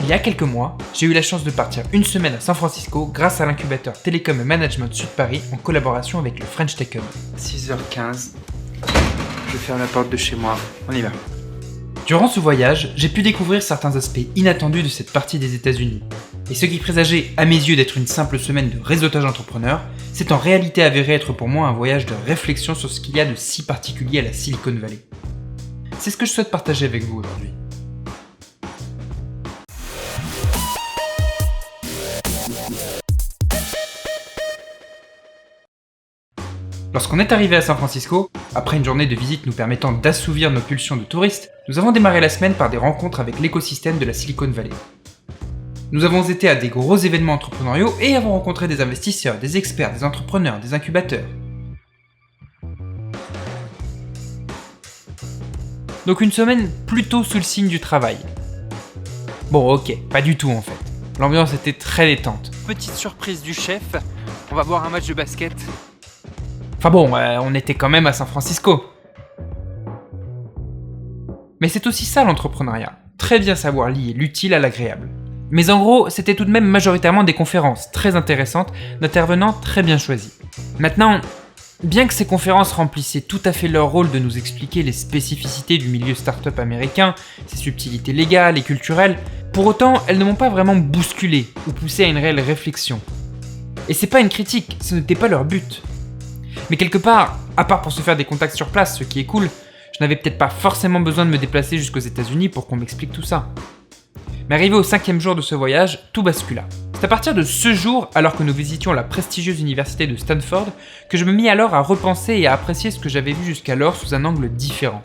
y a quelques mois, j'ai eu la chance de partir une semaine à San Francisco grâce à l'incubateur Télécom et Management Sud Paris en collaboration avec le French Tech Hub. 6h15, je ferme la porte de chez moi, on y va. Durant ce voyage, j'ai pu découvrir certains aspects inattendus de cette partie des États-Unis. Et ce qui présageait à mes yeux d'être une simple semaine de réseautage entrepreneur, c'est en réalité avéré être pour moi un voyage de réflexion sur ce qu'il y a de si particulier à la Silicon Valley. C'est ce que je souhaite partager avec vous aujourd'hui. Lorsqu'on est arrivé à San Francisco, après une journée de visite nous permettant d'assouvir nos pulsions de touristes, nous avons démarré la semaine par des rencontres avec l'écosystème de la Silicon Valley. Nous avons été à des gros événements entrepreneuriaux et avons rencontré des investisseurs, des experts, des entrepreneurs, des incubateurs. Donc une semaine plutôt sous le signe du travail. Bon ok, pas du tout en fait. L'ambiance était très détente. Petite surprise du chef, on va voir un match de basket. Enfin bon, on était quand même à San Francisco. Mais c'est aussi ça l'entrepreneuriat. Très bien savoir lier l'utile à l'agréable. Mais en gros, c'était tout de même majoritairement des conférences très intéressantes d'intervenants très bien choisis. Maintenant, bien que ces conférences remplissaient tout à fait leur rôle de nous expliquer les spécificités du milieu start-up américain, ses subtilités légales et culturelles, pour autant, elles ne m'ont pas vraiment bousculé ou poussé à une réelle réflexion. Et c'est pas une critique, ce n'était pas leur but. Mais quelque part, à part pour se faire des contacts sur place, ce qui est cool, je n'avais peut-être pas forcément besoin de me déplacer jusqu'aux États-Unis pour qu'on m'explique tout ça. Mais arrivé au 5e jour de ce voyage, tout bascula. C'est à partir de ce jour, alors que nous visitions la prestigieuse université de Stanford, que je me mis alors à repenser et à apprécier ce que j'avais vu jusqu'alors sous un angle différent.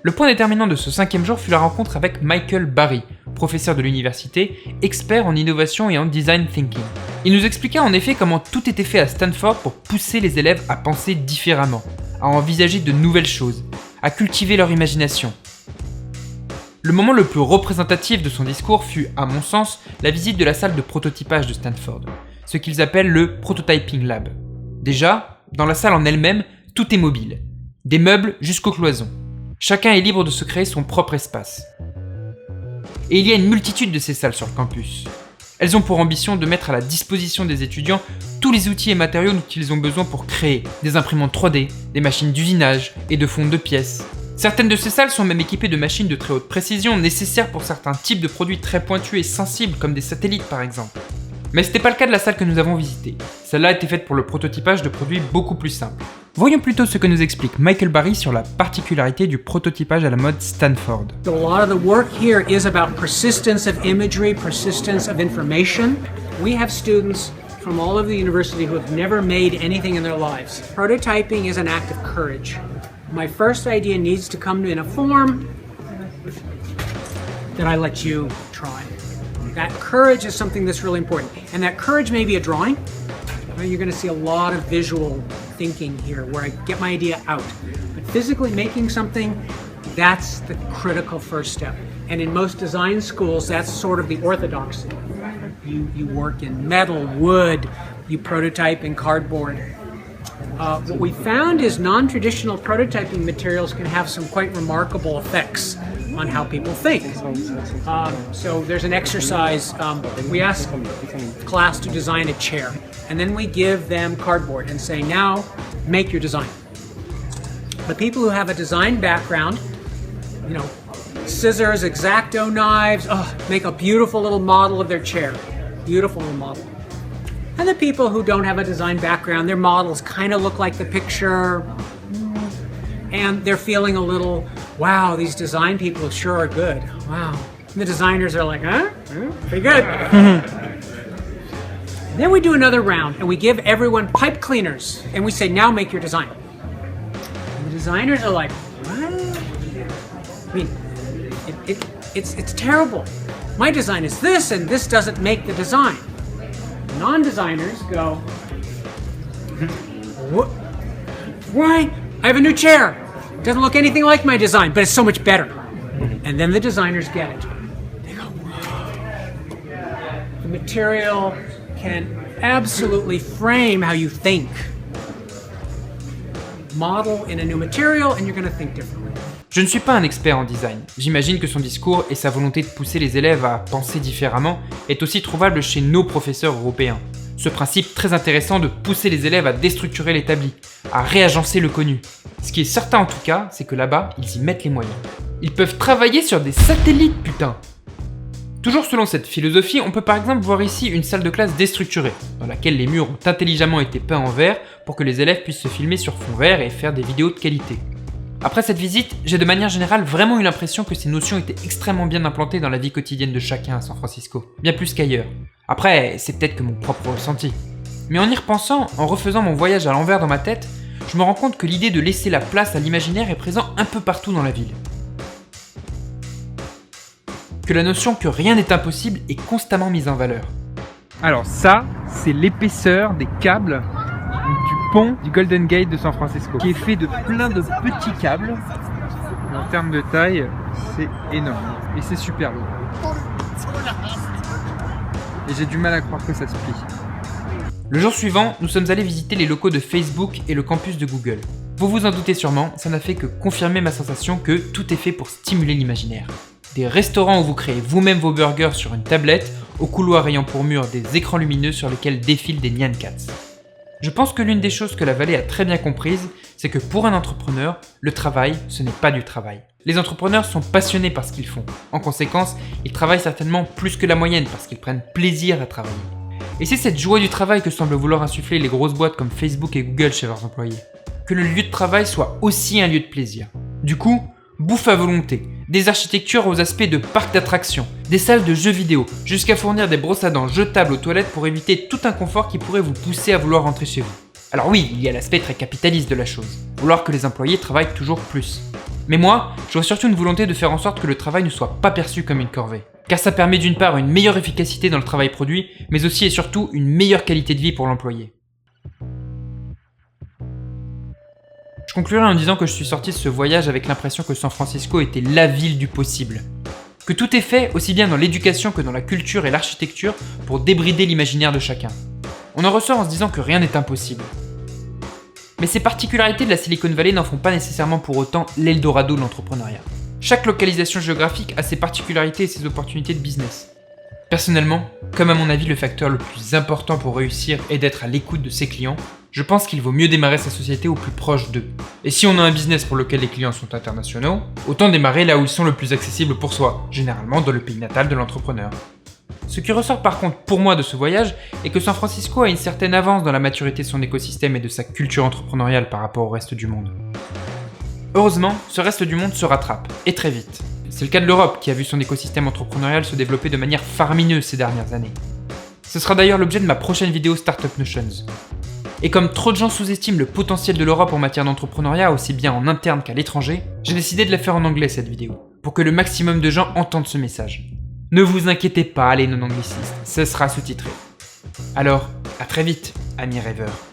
Le point déterminant de ce 5e jour fut la rencontre avec Michael Barry, professeur de l'université, expert en innovation et en design thinking. Il nous expliqua en effet comment tout était fait à Stanford pour pousser les élèves à penser différemment, à envisager de nouvelles choses, à cultiver leur imagination. Le moment le plus représentatif de son discours fut, à mon sens, la visite de la salle de prototypage de Stanford, ce qu'ils appellent le Prototyping Lab. Déjà, dans la salle en elle-même, tout est mobile, des meubles jusqu'aux cloisons. Chacun est libre de se créer son propre espace. Et il y a une multitude de ces salles sur le campus. Elles ont pour ambition de mettre à la disposition des étudiants tous les outils et matériaux dont ils ont besoin pour créer des imprimantes 3D, des machines d'usinage et de fonte de pièces. Certaines de ces salles sont même équipées de machines de très haute précision nécessaires pour certains types de produits très pointus et sensibles comme des satellites par exemple. Mais c'était pas le cas de la salle que nous avons visitée. Celle-là était faite pour le prototypage de produits beaucoup plus simples. Voyons plutôt ce que nous explique Michael Barry sur la particularité du prototypage à la mode Stanford. A lot of the work here is about persistence of imagery, persistence of information. We have students from all over the university who have never made anything in their lives. Prototyping is an act of courage. My first idea needs to come in a form that I let you try. That courage is something that's really important. And that courage may be a drawing. You're going to see a lot of visual thinking here where I get my idea out. But physically making something, that's the critical first step. And in most design schools, that's sort of the orthodoxy. You work in metal, wood, you prototype in cardboard. What we found is non-traditional prototyping materials can have some quite remarkable effects on how people think. So there's an exercise, we ask class to design a chair, and then we give them cardboard and say, now make your design. The people who have a design background, you know, scissors, X-Acto knives, make a beautiful little model of their chair. Beautiful little model. And the people who don't have a design background, their models kind of look like the picture, and they're feeling a little, wow, these design people sure are good. Wow. And the designers are like, huh? Pretty good. Then we do another round, and we give everyone pipe cleaners, and we say, now make your design. And the designers are like, what? I mean, it's terrible. My design is this, and this doesn't make the design. Non-designers go, what? Why? I have a new chair. It doesn't look anything like my design, but it's so much better. And then the designers get it. They go, whoa. The material can absolutely frame how you think. model in a new material and you're going to think differently. Je ne suis pas un expert en design. J'imagine que son discours et sa volonté de pousser les élèves à penser différemment est aussi trouvable chez nos professeurs européens. Ce principe très intéressant de pousser les élèves à déstructurer l'établi, à réagencer le connu. Ce qui est certain en tout cas, c'est que là-bas, ils y mettent les moyens. Ils peuvent travailler sur des satellites, putain! Toujours selon cette philosophie, on peut par exemple voir ici une salle de classe déstructurée, dans laquelle les murs ont intelligemment été peints en vert pour que les élèves puissent se filmer sur fond vert et faire des vidéos de qualité. Après cette visite, j'ai de manière générale vraiment eu l'impression que ces notions étaient extrêmement bien implantées dans la vie quotidienne de chacun à San Francisco, bien plus qu'ailleurs. Après, c'est peut-être que mon propre ressenti. Mais en y repensant, en refaisant mon voyage à l'envers dans ma tête, je me rends compte que l'idée de laisser la place à l'imaginaire est présente un peu partout dans la ville. Que la notion que rien n'est impossible est constamment mise en valeur. Alors ça, c'est l'épaisseur des câbles du pont du Golden Gate de San Francisco, qui est fait de plein de petits câbles. Et en termes de taille, c'est énorme. Et c'est super lourd. Et j'ai du mal à croire que ça se plie. Le jour suivant, nous sommes allés visiter les locaux de Facebook et le campus de Google. Vous vous en doutez sûrement, ça n'a fait que confirmer ma sensation que tout est fait pour stimuler l'imaginaire. Des restaurants où vous créez vous-même vos burgers sur une tablette, au couloir ayant pour mur des écrans lumineux sur lesquels défilent des Nyan Cats. Je pense que l'une des choses que la vallée a très bien comprises, c'est que pour un entrepreneur, le travail, ce n'est pas du travail. Les entrepreneurs sont passionnés par ce qu'ils font. En conséquence, ils travaillent certainement plus que la moyenne parce qu'ils prennent plaisir à travailler. Et c'est cette joie du travail que semblent vouloir insuffler les grosses boîtes comme Facebook et Google chez leurs employés. Que le lieu de travail soit aussi un lieu de plaisir. Du coup, bouffe à volonté, des architectures aux aspects de parcs d'attractions, des salles de jeux vidéo, jusqu'à fournir des brosses à dents jetables aux toilettes pour éviter tout inconfort qui pourrait vous pousser à vouloir rentrer chez vous. Alors oui, il y a l'aspect très capitaliste de la chose, vouloir que les employés travaillent toujours plus. Mais moi, je vois surtout une volonté de faire en sorte que le travail ne soit pas perçu comme une corvée. Car ça permet d'une part une meilleure efficacité dans le travail produit, mais aussi et surtout une meilleure qualité de vie pour l'employé. Je conclurai en disant que je suis sorti de ce voyage avec l'impression que San Francisco était la ville du possible. Que tout est fait, aussi bien dans l'éducation que dans la culture et l'architecture, pour débrider l'imaginaire de chacun. On en ressort en se disant que rien n'est impossible. Mais ces particularités de la Silicon Valley n'en font pas nécessairement pour autant l'Eldorado de l'entrepreneuriat. Chaque localisation géographique a ses particularités et ses opportunités de business. Personnellement, comme à mon avis le facteur le plus important pour réussir est d'être à l'écoute de ses clients, je pense qu'il vaut mieux démarrer sa société au plus proche d'eux. Et si on a un business pour lequel les clients sont internationaux, autant démarrer là où ils sont le plus accessibles pour soi, généralement dans le pays natal de l'entrepreneur. Ce qui ressort par contre pour moi de ce voyage est que San Francisco a une certaine avance dans la maturité de son écosystème et de sa culture entrepreneuriale par rapport au reste du monde. Heureusement, ce reste du monde se rattrape, et très vite. C'est le cas de l'Europe qui a vu son écosystème entrepreneurial se développer de manière faramineuse ces dernières années. Ce sera d'ailleurs l'objet de ma prochaine vidéo Startup Notions. Et comme trop de gens sous-estiment le potentiel de l'Europe en matière d'entrepreneuriat aussi bien en interne qu'à l'étranger, j'ai décidé de la faire en anglais cette vidéo, pour que le maximum de gens entendent ce message. Ne vous inquiétez pas les non-anglicistes, ce sera sous-titré. Alors, à très vite, amis rêveurs.